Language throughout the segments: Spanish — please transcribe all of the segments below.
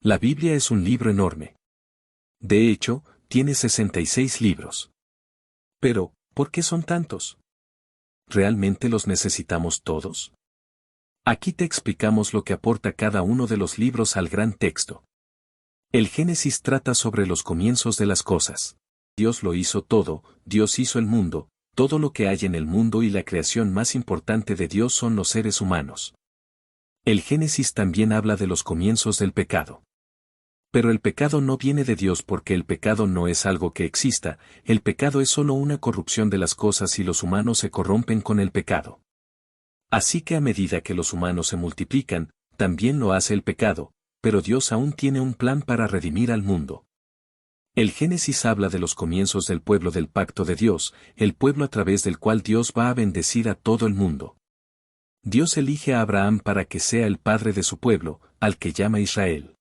La Biblia es un libro enorme. De hecho, tiene 66 libros. Pero, ¿por qué son tantos? ¿Realmente los necesitamos todos? Aquí te explicamos lo que aporta cada uno de los libros al gran texto. El Génesis trata sobre los comienzos de las cosas. Dios lo hizo todo, Dios hizo el mundo, todo lo que hay en el mundo y la creación más importante de Dios son los seres humanos. El Génesis también habla de los comienzos del pecado. Pero el pecado no viene de Dios porque el pecado no es algo que exista, el pecado es solo una corrupción de las cosas y los humanos se corrompen con el pecado. Así que a medida que los humanos se multiplican, también lo hace el pecado, pero Dios aún tiene un plan para redimir al mundo. El Génesis habla de los comienzos del pueblo del pacto de Dios, el pueblo a través del cual Dios va a bendecir a todo el mundo. Dios elige a Abraham para que sea el padre de su pueblo, al que llama Israel.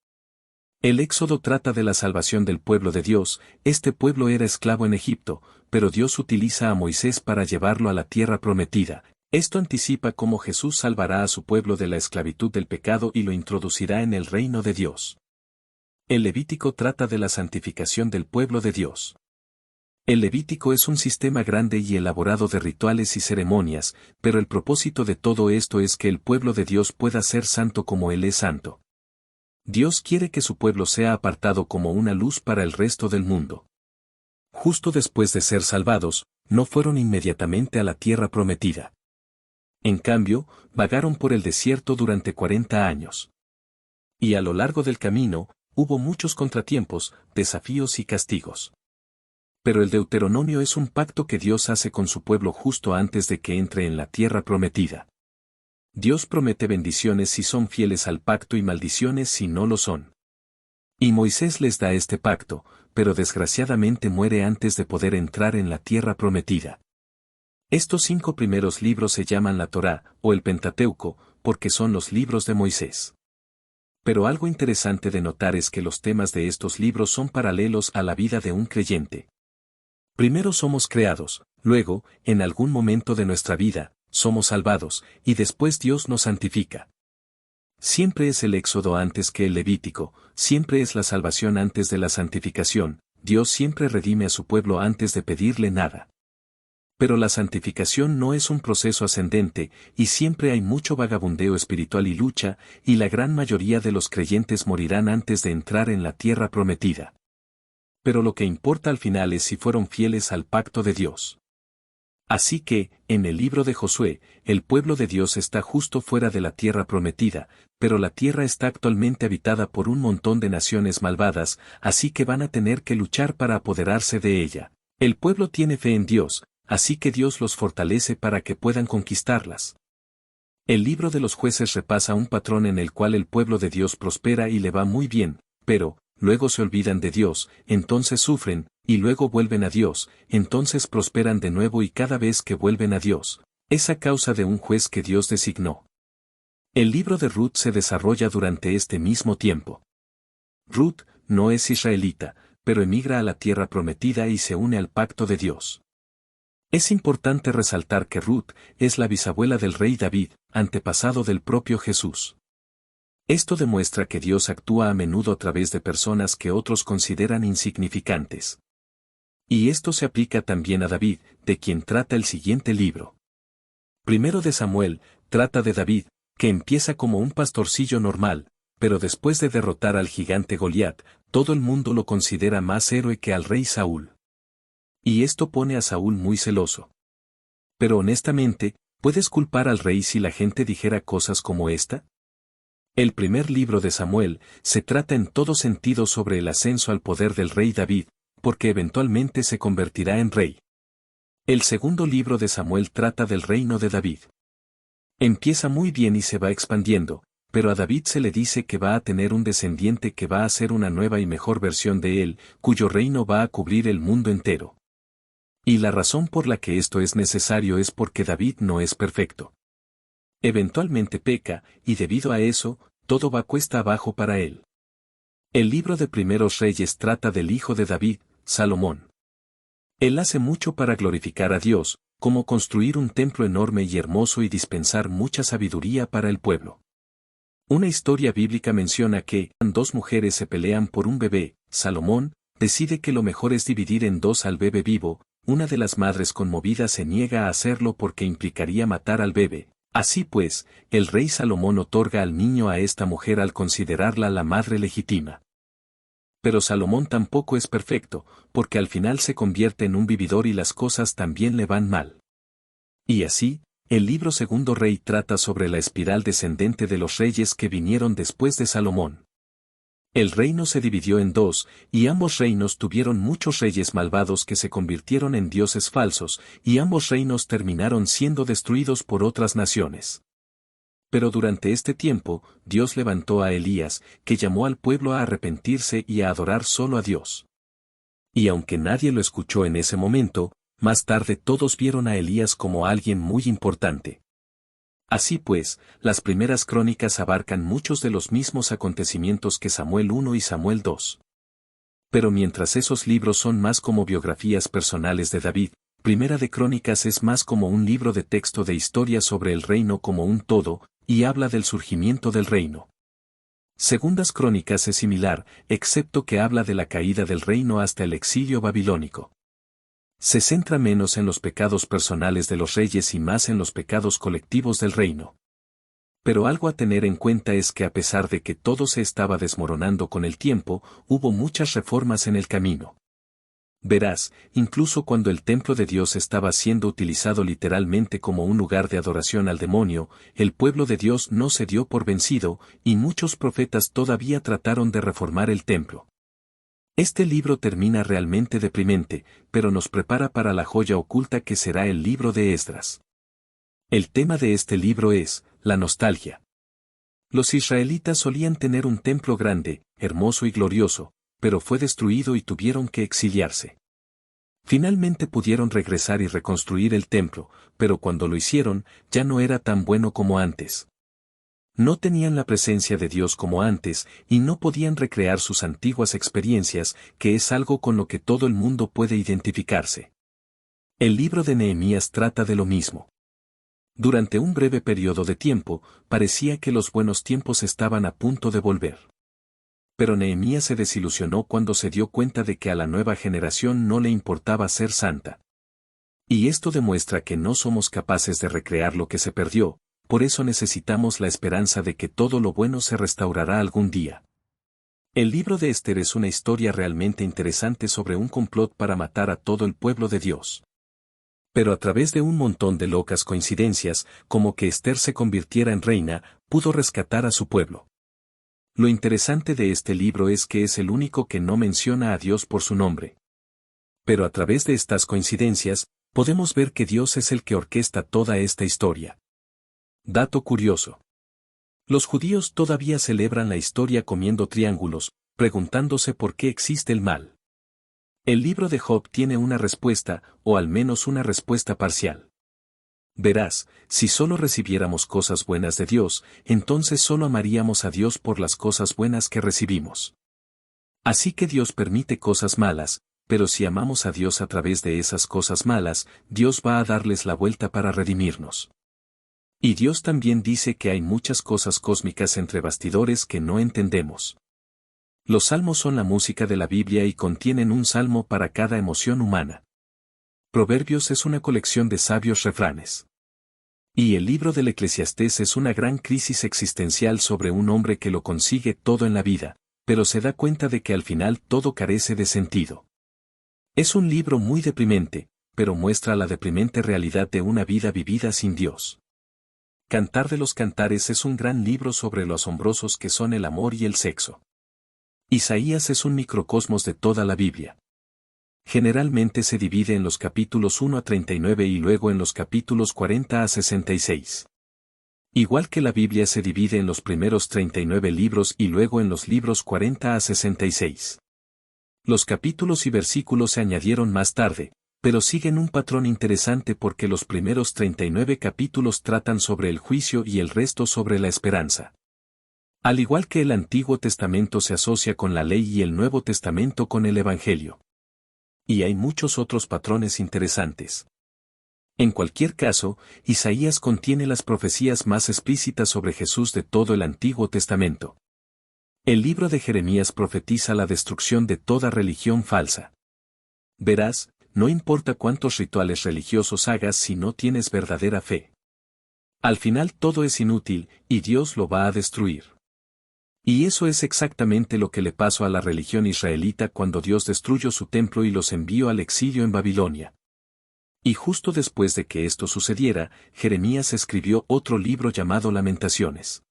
El Éxodo trata de la salvación del pueblo de Dios, este pueblo era esclavo en Egipto, pero Dios utiliza a Moisés para llevarlo a la tierra prometida. Esto anticipa cómo Jesús salvará a su pueblo de la esclavitud del pecado y lo introducirá en el reino de Dios. El Levítico trata de la santificación del pueblo de Dios. El Levítico es un sistema grande y elaborado de rituales y ceremonias, pero el propósito de todo esto es que el pueblo de Dios pueda ser santo como Él es santo. Dios quiere que su pueblo sea apartado como una luz para el resto del mundo. Justo después de ser salvados, no fueron inmediatamente a la tierra prometida. En cambio, vagaron por el desierto durante 40 años. Y a lo largo del camino, hubo muchos contratiempos, desafíos y castigos. Pero el Deuteronomio es un pacto que Dios hace con su pueblo justo antes de que entre en la tierra prometida. Dios promete bendiciones si son fieles al pacto y maldiciones si no lo son. Y Moisés les da este pacto, pero desgraciadamente muere antes de poder entrar en la tierra prometida. Estos 5 primeros libros se llaman la Torá, o el Pentateuco, porque son los libros de Moisés. Pero algo interesante de notar es que los temas de estos libros son paralelos a la vida de un creyente. Primero somos creados, luego, en algún momento de nuestra vida, somos salvados, y después Dios nos santifica. Siempre es el Éxodo antes que el Levítico, siempre es la salvación antes de la santificación, Dios siempre redime a su pueblo antes de pedirle nada. Pero la santificación no es un proceso ascendente, y siempre hay mucho vagabundeo espiritual y lucha, y la gran mayoría de los creyentes morirán antes de entrar en la tierra prometida. Pero lo que importa al final es si fueron fieles al pacto de Dios. Así que, en el libro de Josué, el pueblo de Dios está justo fuera de la tierra prometida, pero la tierra está actualmente habitada por un montón de naciones malvadas, así que van a tener que luchar para apoderarse de ella. El pueblo tiene fe en Dios, así que Dios los fortalece para que puedan conquistarlas. El libro de los jueces repasa un patrón en el cual el pueblo de Dios prospera y le va muy bien, pero, luego se olvidan de Dios, entonces sufren, y luego vuelven a Dios, entonces prosperan de nuevo y cada vez que vuelven a Dios, es a causa de un juez que Dios designó. El libro de Ruth se desarrolla durante este mismo tiempo. Ruth no es israelita, pero emigra a la tierra prometida y se une al pacto de Dios. Es importante resaltar que Ruth es la bisabuela del rey David, antepasado del propio Jesús. Esto demuestra que Dios actúa a menudo a través de personas que otros consideran insignificantes. Y esto se aplica también a David, de quien trata el siguiente libro. Primero de Samuel, trata de David, que empieza como un pastorcillo normal, pero después de derrotar al gigante Goliat, todo el mundo lo considera más héroe que al rey Saúl. Y esto pone a Saúl muy celoso. Pero honestamente, ¿puedes culpar al rey si la gente dijera cosas como esta? El primer libro de Samuel se trata en todo sentido sobre el ascenso al poder del rey David, porque eventualmente se convertirá en rey. El segundo libro de Samuel trata del reino de David. Empieza muy bien y se va expandiendo, pero a David se le dice que va a tener un descendiente que va a ser una nueva y mejor versión de él, cuyo reino va a cubrir el mundo entero. Y la razón por la que esto es necesario es porque David no es perfecto. Eventualmente peca, y debido a eso, todo va cuesta abajo para él. El libro de Primeros Reyes trata del hijo de David, Salomón. Él hace mucho para glorificar a Dios, como construir un templo enorme y hermoso y dispensar mucha sabiduría para el pueblo. Una historia bíblica menciona que dos mujeres se pelean por un bebé. Salomón decide que lo mejor es dividir en dos al bebé vivo. Una de las madres conmovidas se niega a hacerlo porque implicaría matar al bebé. Así pues, el rey Salomón otorga al niño a esta mujer al considerarla la madre legítima. Pero Salomón tampoco es perfecto, porque al final se convierte en un vividor y las cosas también le van mal. Y así, el libro Segundo Rey trata sobre la espiral descendente de los reyes que vinieron después de Salomón. El reino se dividió en dos, y ambos reinos tuvieron muchos reyes malvados que se convirtieron en dioses falsos, y ambos reinos terminaron siendo destruidos por otras naciones. Pero durante este tiempo, Dios levantó a Elías, que llamó al pueblo a arrepentirse y a adorar solo a Dios. Y aunque nadie lo escuchó en ese momento, más tarde todos vieron a Elías como alguien muy importante. Así pues, las primeras crónicas abarcan muchos de los mismos acontecimientos que Samuel 1 y Samuel 2. Pero mientras esos libros son más como biografías personales de David, Primera de Crónicas es más como un libro de texto de historia sobre el reino como un todo, y habla del surgimiento del reino. Segundas Crónicas es similar, excepto que habla de la caída del reino hasta el exilio babilónico. Se centra menos en los pecados personales de los reyes y más en los pecados colectivos del reino. Pero algo a tener en cuenta es que a pesar de que todo se estaba desmoronando con el tiempo, hubo muchas reformas en el camino. Verás, incluso cuando el templo de Dios estaba siendo utilizado literalmente como un lugar de adoración al demonio, el pueblo de Dios no se dio por vencido, y muchos profetas todavía trataron de reformar el templo. Este libro termina realmente deprimente, pero nos prepara para la joya oculta que será el libro de Esdras. El tema de este libro es la nostalgia. Los israelitas solían tener un templo grande, hermoso y glorioso, pero fue destruido y tuvieron que exiliarse. Finalmente pudieron regresar y reconstruir el templo, pero cuando lo hicieron, ya no era tan bueno como antes. No tenían la presencia de Dios como antes, y no podían recrear sus antiguas experiencias, que es algo con lo que todo el mundo puede identificarse. El libro de Nehemías trata de lo mismo. Durante un breve periodo de tiempo, parecía que los buenos tiempos estaban a punto de volver. Pero Nehemías se desilusionó cuando se dio cuenta de que a la nueva generación no le importaba ser santa. Y esto demuestra que no somos capaces de recrear lo que se perdió, por eso necesitamos la esperanza de que todo lo bueno se restaurará algún día. El libro de Esther es una historia realmente interesante sobre un complot para matar a todo el pueblo de Dios. Pero a través de un montón de locas coincidencias, como que Esther se convirtiera en reina, pudo rescatar a su pueblo. Lo interesante de este libro es que es el único que no menciona a Dios por su nombre. Pero a través de estas coincidencias, podemos ver que Dios es el que orquesta toda esta historia. Dato curioso. Los judíos todavía celebran la historia comiendo triángulos, preguntándose por qué existe el mal. El libro de Job tiene una respuesta, o al menos una respuesta parcial. Verás, si solo recibiéramos cosas buenas de Dios, entonces solo amaríamos a Dios por las cosas buenas que recibimos. Así que Dios permite cosas malas, pero si amamos a Dios a través de esas cosas malas, Dios va a darles la vuelta para redimirnos. Y Dios también dice que hay muchas cosas cósmicas entre bastidores que no entendemos. Los salmos son la música de la Biblia y contienen un salmo para cada emoción humana. Proverbios es una colección de sabios refranes. Y el libro del Eclesiastés es una gran crisis existencial sobre un hombre que lo consigue todo en la vida, pero se da cuenta de que al final todo carece de sentido. Es un libro muy deprimente, pero muestra la deprimente realidad de una vida vivida sin Dios. Cantar de los Cantares es un gran libro sobre lo asombrosos que son el amor y el sexo. Isaías es un microcosmos de toda la Biblia. Generalmente se divide en los capítulos 1 a 39 y luego en los capítulos 40 a 66. Igual que la Biblia se divide en los primeros 39 libros y luego en los libros 40 a 66. Los capítulos y versículos se añadieron más tarde, pero siguen un patrón interesante porque los primeros 39 capítulos tratan sobre el juicio y el resto sobre la esperanza. Al igual que el Antiguo Testamento se asocia con la ley y el Nuevo Testamento con el Evangelio. Y hay muchos otros patrones interesantes. En cualquier caso, Isaías contiene las profecías más explícitas sobre Jesús de todo el Antiguo Testamento. El libro de Jeremías profetiza la destrucción de toda religión falsa. Verás, no importa cuántos rituales religiosos hagas si no tienes verdadera fe. Al final todo es inútil, y Dios lo va a destruir. Y eso es exactamente lo que le pasó a la religión israelita cuando Dios destruyó su templo y los envió al exilio en Babilonia. Y justo después de que esto sucediera, Jeremías escribió otro libro llamado Lamentaciones.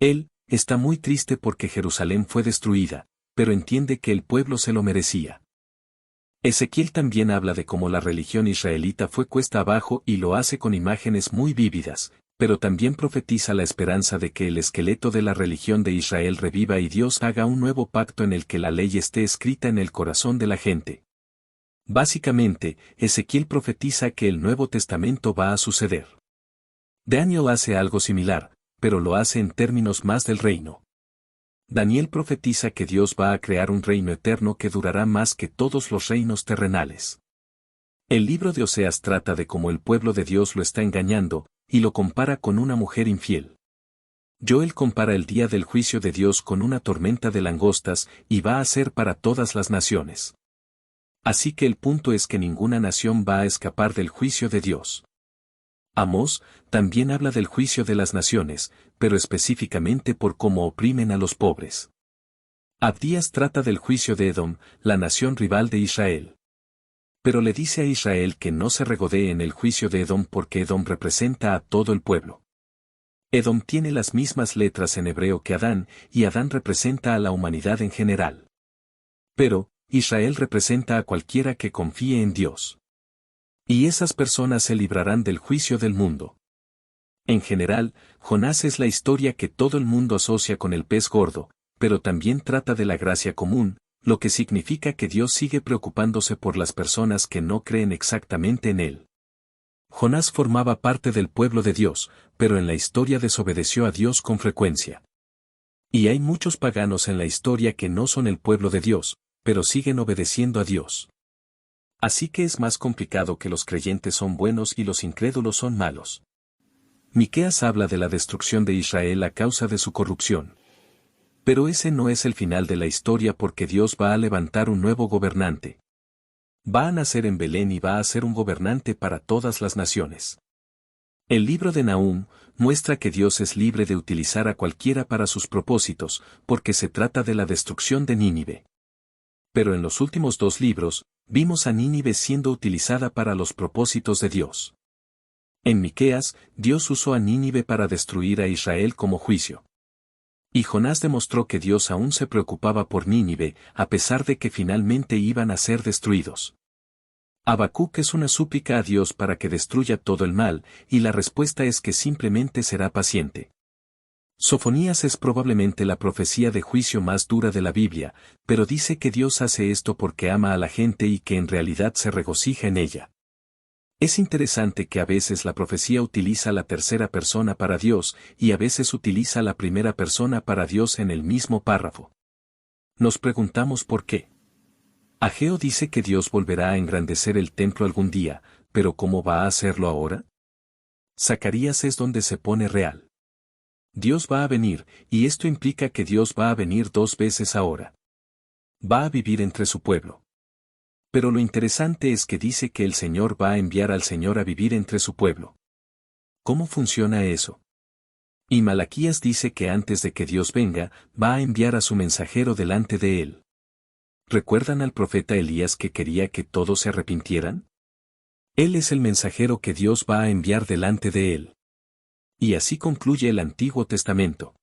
Él está muy triste porque Jerusalén fue destruida, pero entiende que el pueblo se lo merecía. Ezequiel también habla de cómo la religión israelita fue cuesta abajo y lo hace con imágenes muy vívidas, pero también profetiza la esperanza de que el esqueleto de la religión de Israel reviva y Dios haga un nuevo pacto en el que la ley esté escrita en el corazón de la gente. Básicamente, Ezequiel profetiza que el Nuevo Testamento va a suceder. Daniel hace algo similar, pero lo hace en términos más del reino. Daniel profetiza que Dios va a crear un reino eterno que durará más que todos los reinos terrenales. El libro de Oseas trata de cómo el pueblo de Dios lo está engañando, y lo compara con una mujer infiel. Joel compara el día del juicio de Dios con una tormenta de langostas y va a ser para todas las naciones. Así que el punto es que ninguna nación va a escapar del juicio de Dios. Amós también habla del juicio de las naciones, pero específicamente por cómo oprimen a los pobres. Abdías trata del juicio de Edom, la nación rival de Israel. Pero le dice a Israel que no se regodee en el juicio de Edom porque Edom representa a todo el pueblo. Edom tiene las mismas letras en hebreo que Adán, y Adán representa a la humanidad en general. Pero, Israel representa a cualquiera que confíe en Dios. Y esas personas se librarán del juicio del mundo. En general, Jonás es la historia que todo el mundo asocia con el pez gordo, pero también trata de la gracia común, lo que significa que Dios sigue preocupándose por las personas que no creen exactamente en Él. Jonás formaba parte del pueblo de Dios, pero en la historia desobedeció a Dios con frecuencia. Y hay muchos paganos en la historia que no son el pueblo de Dios, pero siguen obedeciendo a Dios. Así que es más complicado que los creyentes son buenos y los incrédulos son malos. Miqueas habla de la destrucción de Israel a causa de su corrupción. Pero ese no es el final de la historia porque Dios va a levantar un nuevo gobernante. Va a nacer en Belén y va a ser un gobernante para todas las naciones. El libro de Nahum muestra que Dios es libre de utilizar a cualquiera para sus propósitos, porque se trata de la destrucción de Nínive. Pero en los últimos dos libros, vimos a Nínive siendo utilizada para los propósitos de Dios. En Miqueas, Dios usó a Nínive para destruir a Israel como juicio. Y Jonás demostró que Dios aún se preocupaba por Nínive, a pesar de que finalmente iban a ser destruidos. Habacuc es una súplica a Dios para que destruya todo el mal, y la respuesta es que simplemente será paciente. Sofonías es probablemente la profecía de juicio más dura de la Biblia, pero dice que Dios hace esto porque ama a la gente y que en realidad se regocija en ella. Es interesante que a veces la profecía utiliza la tercera persona para Dios, y a veces utiliza la primera persona para Dios en el mismo párrafo. Nos preguntamos por qué. Ageo dice que Dios volverá a engrandecer el templo algún día, pero ¿cómo va a hacerlo ahora? Zacarías es donde se pone real. Dios va a venir, y esto implica que Dios va a venir 2 veces ahora. Va a vivir entre su pueblo. Pero lo interesante es que dice que el Señor va a enviar al Señor a vivir entre su pueblo. ¿Cómo funciona eso? Y Malaquías dice que antes de que Dios venga, va a enviar a su mensajero delante de él. ¿Recuerdan al profeta Elías que quería que todos se arrepintieran? Él es el mensajero que Dios va a enviar delante de él. Y así concluye el Antiguo Testamento.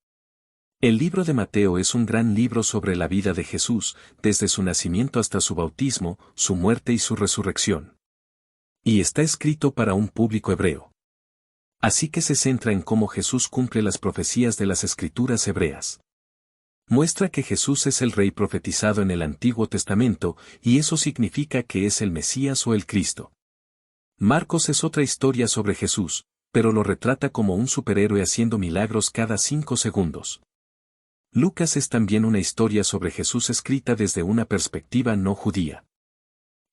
El libro de Mateo es un gran libro sobre la vida de Jesús, desde su nacimiento hasta su bautismo, su muerte y su resurrección. Y está escrito para un público hebreo. Así que se centra en cómo Jesús cumple las profecías de las Escrituras hebreas. Muestra que Jesús es el Rey profetizado en el Antiguo Testamento, y eso significa que es el Mesías o el Cristo. Marcos es otra historia sobre Jesús, pero lo retrata como un superhéroe haciendo milagros cada 5 segundos. Lucas es también una historia sobre Jesús escrita desde una perspectiva no judía.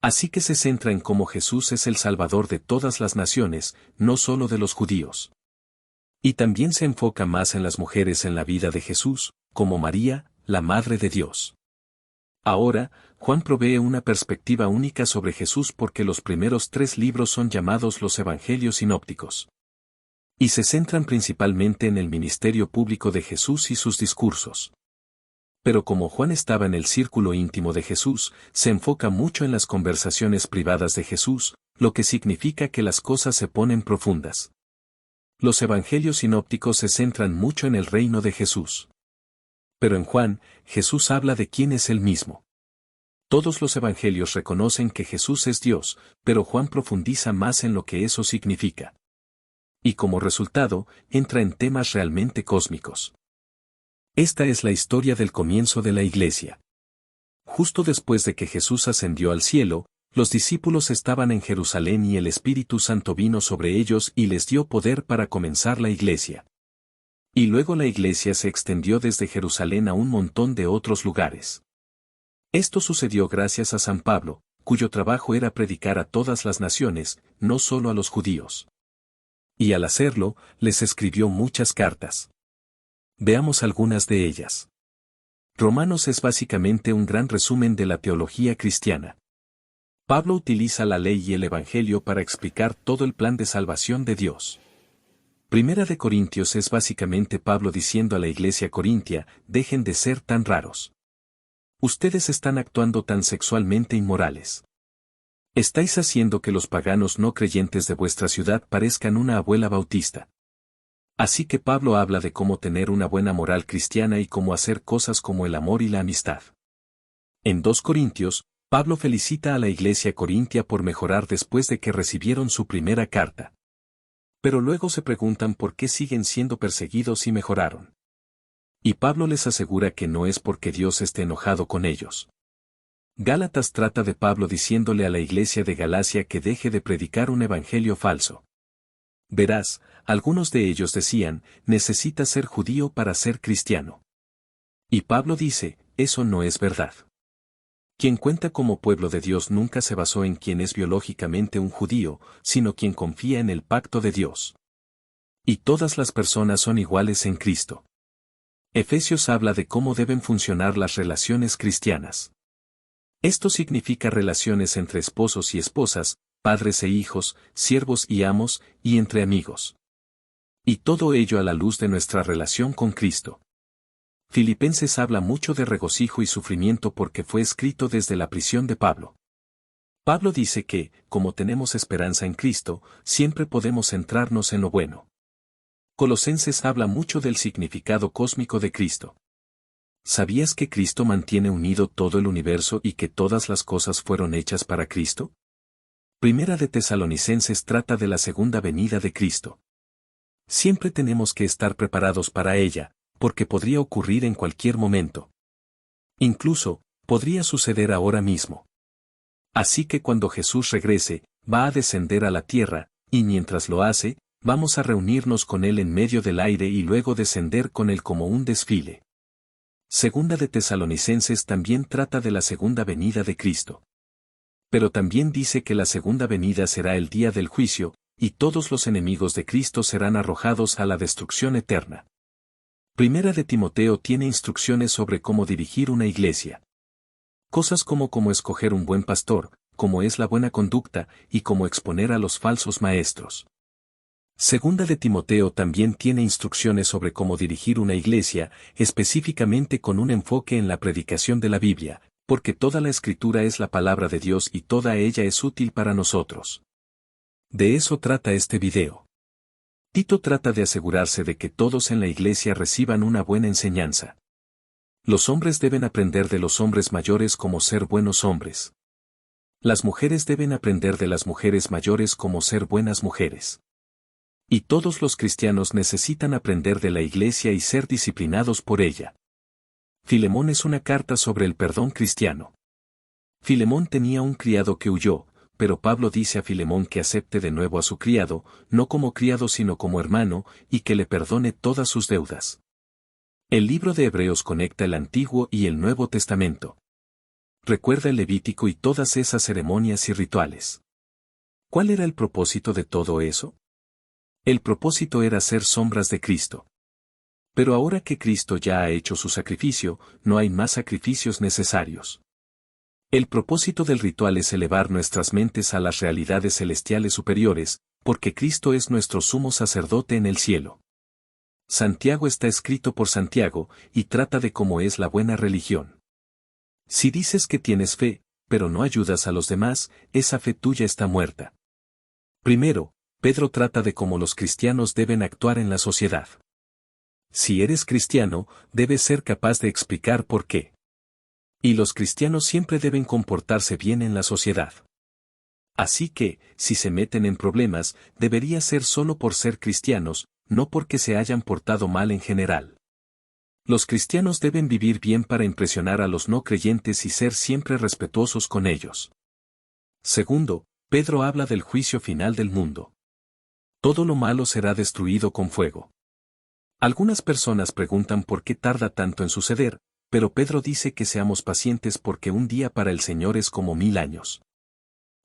Así que se centra en cómo Jesús es el Salvador de todas las naciones, no solo de los judíos. Y también se enfoca más en las mujeres en la vida de Jesús, como María, la Madre de Dios. Ahora, Juan provee una perspectiva única sobre Jesús porque los primeros 3 libros son llamados los Evangelios sinópticos. Y se centran principalmente en el ministerio público de Jesús y sus discursos. Pero como Juan estaba en el círculo íntimo de Jesús, se enfoca mucho en las conversaciones privadas de Jesús, lo que significa que las cosas se ponen profundas. Los Evangelios sinópticos se centran mucho en el reino de Jesús. Pero en Juan, Jesús habla de quién es él mismo. Todos los evangelios reconocen que Jesús es Dios, pero Juan profundiza más en lo que eso significa. Y como resultado, entra en temas realmente cósmicos. Esta es la historia del comienzo de la Iglesia. Justo después de que Jesús ascendió al cielo, los discípulos estaban en Jerusalén y el Espíritu Santo vino sobre ellos y les dio poder para comenzar la Iglesia. Y luego la Iglesia se extendió desde Jerusalén a un montón de otros lugares. Esto sucedió gracias a San Pablo, cuyo trabajo era predicar a todas las naciones, no solo a los judíos. Y al hacerlo, les escribió muchas cartas. Veamos algunas de ellas. Romanos es básicamente un gran resumen de la teología cristiana. Pablo utiliza la ley y el Evangelio para explicar todo el plan de salvación de Dios. Primera de Corintios es básicamente Pablo diciendo a la iglesia corintia, dejen de ser tan raros. Ustedes están actuando tan sexualmente inmorales. Estáis haciendo que los paganos no creyentes de vuestra ciudad parezcan una abuela bautista. Así que Pablo habla de cómo tener una buena moral cristiana y cómo hacer cosas como el amor y la amistad. En 2 Corintios, Pablo felicita a la iglesia corintia por mejorar después de que recibieron su primera carta. Pero luego se preguntan por qué siguen siendo perseguidos y mejoraron. Y Pablo les asegura que no es porque Dios esté enojado con ellos. Gálatas trata de Pablo diciéndole a la iglesia de Galacia que deje de predicar un evangelio falso. Verás, algunos de ellos decían, necesitas ser judío para ser cristiano. Y Pablo dice, eso no es verdad. Quien cuenta como pueblo de Dios nunca se basó en quien es biológicamente un judío, sino quien confía en el pacto de Dios. Y todas las personas son iguales en Cristo. Efesios habla de cómo deben funcionar las relaciones cristianas. Esto significa relaciones entre esposos y esposas, padres e hijos, siervos y amos, y entre amigos. Y todo ello a la luz de nuestra relación con Cristo. Filipenses habla mucho de regocijo y sufrimiento porque fue escrito desde la prisión de Pablo. Pablo dice que, como tenemos esperanza en Cristo, siempre podemos centrarnos en lo bueno. Colosenses habla mucho del significado cósmico de Cristo. ¿Sabías que Cristo mantiene unido todo el universo y que todas las cosas fueron hechas para Cristo? Primera de Tesalonicenses trata de la segunda venida de Cristo. Siempre tenemos que estar preparados para ella, porque podría ocurrir en cualquier momento. Incluso, podría suceder ahora mismo. Así que cuando Jesús regrese, va a descender a la tierra, y mientras lo hace, vamos a reunirnos con Él en medio del aire y luego descender con Él como un desfile. Segunda de Tesalonicenses también trata de la segunda venida de Cristo. Pero también dice que la segunda venida será el día del juicio, y todos los enemigos de Cristo serán arrojados a la destrucción eterna. Primera de Timoteo tiene instrucciones sobre cómo dirigir una iglesia. Cosas como cómo escoger un buen pastor, cómo es la buena conducta, y cómo exponer a los falsos maestros. Segunda de Timoteo también tiene instrucciones sobre cómo dirigir una iglesia, específicamente con un enfoque en la predicación de la Biblia, porque toda la Escritura es la palabra de Dios y toda ella es útil para nosotros. De eso trata este video. Tito trata de asegurarse de que todos en la iglesia reciban una buena enseñanza. Los hombres deben aprender de los hombres mayores cómo ser buenos hombres. Las mujeres deben aprender de las mujeres mayores cómo ser buenas mujeres. Y todos los cristianos necesitan aprender de la iglesia y ser disciplinados por ella. Filemón es una carta sobre el perdón cristiano. Filemón tenía un criado que huyó, pero Pablo dice a Filemón que acepte de nuevo a su criado, no como criado sino como hermano, y que le perdone todas sus deudas. El libro de Hebreos conecta el Antiguo y el Nuevo Testamento. Recuerda el Levítico y todas esas ceremonias y rituales. ¿Cuál era el propósito de todo eso? El propósito era ser sombras de Cristo. Pero ahora que Cristo ya ha hecho su sacrificio, no hay más sacrificios necesarios. El propósito del ritual es elevar nuestras mentes a las realidades celestiales superiores, porque Cristo es nuestro sumo sacerdote en el cielo. Santiago está escrito por Santiago, y trata de cómo es la buena religión. Si dices que tienes fe, pero no ayudas a los demás, esa fe tuya está muerta. Primero, Pedro trata de cómo los cristianos deben actuar en la sociedad. Si eres cristiano, debes ser capaz de explicar por qué. Y los cristianos siempre deben comportarse bien en la sociedad. Así que, si se meten en problemas, debería ser solo por ser cristianos, no porque se hayan portado mal en general. Los cristianos deben vivir bien para impresionar a los no creyentes y ser siempre respetuosos con ellos. Segundo, Pedro habla del juicio final del mundo. Todo lo malo será destruido con fuego. Algunas personas preguntan por qué tarda tanto en suceder, pero Pedro dice que seamos pacientes porque un día para el Señor es como 1000 años.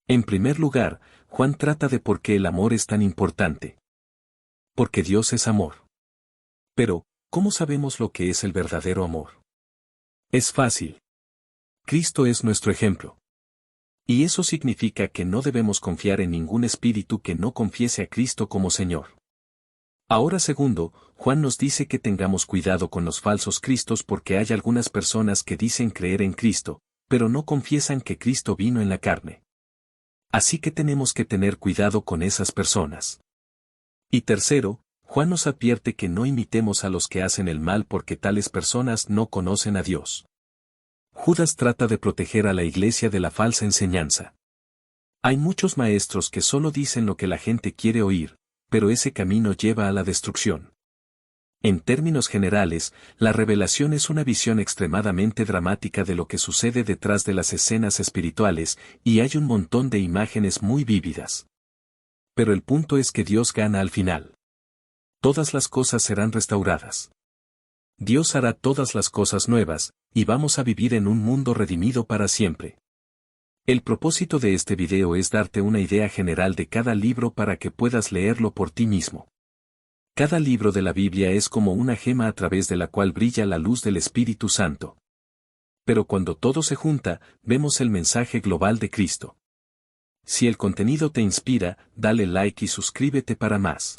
En primer lugar, Juan trata de por qué el amor es tan importante. Porque Dios es amor. Pero, ¿cómo sabemos lo que es el verdadero amor? Es fácil. Cristo es nuestro ejemplo. Y eso significa que no debemos confiar en ningún espíritu que no confiese a Cristo como Señor. Ahora segundo, Juan nos dice que tengamos cuidado con los falsos cristos porque hay algunas personas que dicen creer en Cristo, pero no confiesan que Cristo vino en la carne. Así que tenemos que tener cuidado con esas personas. Y tercero, Juan nos advierte que no imitemos a los que hacen el mal porque tales personas no conocen a Dios. Judas trata de proteger a la iglesia de la falsa enseñanza. Hay muchos maestros que solo dicen lo que la gente quiere oír, pero ese camino lleva a la destrucción. En términos generales, la revelación es una visión extremadamente dramática de lo que sucede detrás de las escenas espirituales, y hay un montón de imágenes muy vívidas. Pero el punto es que Dios gana al final. Todas las cosas serán restauradas. Dios hará todas las cosas nuevas, y vamos a vivir en un mundo redimido para siempre. El propósito de este video es darte una idea general de cada libro para que puedas leerlo por ti mismo. Cada libro de la Biblia es como una gema a través de la cual brilla la luz del Espíritu Santo. Pero cuando todo se junta, vemos el mensaje global de Cristo. Si el contenido te inspira, dale like y suscríbete para más.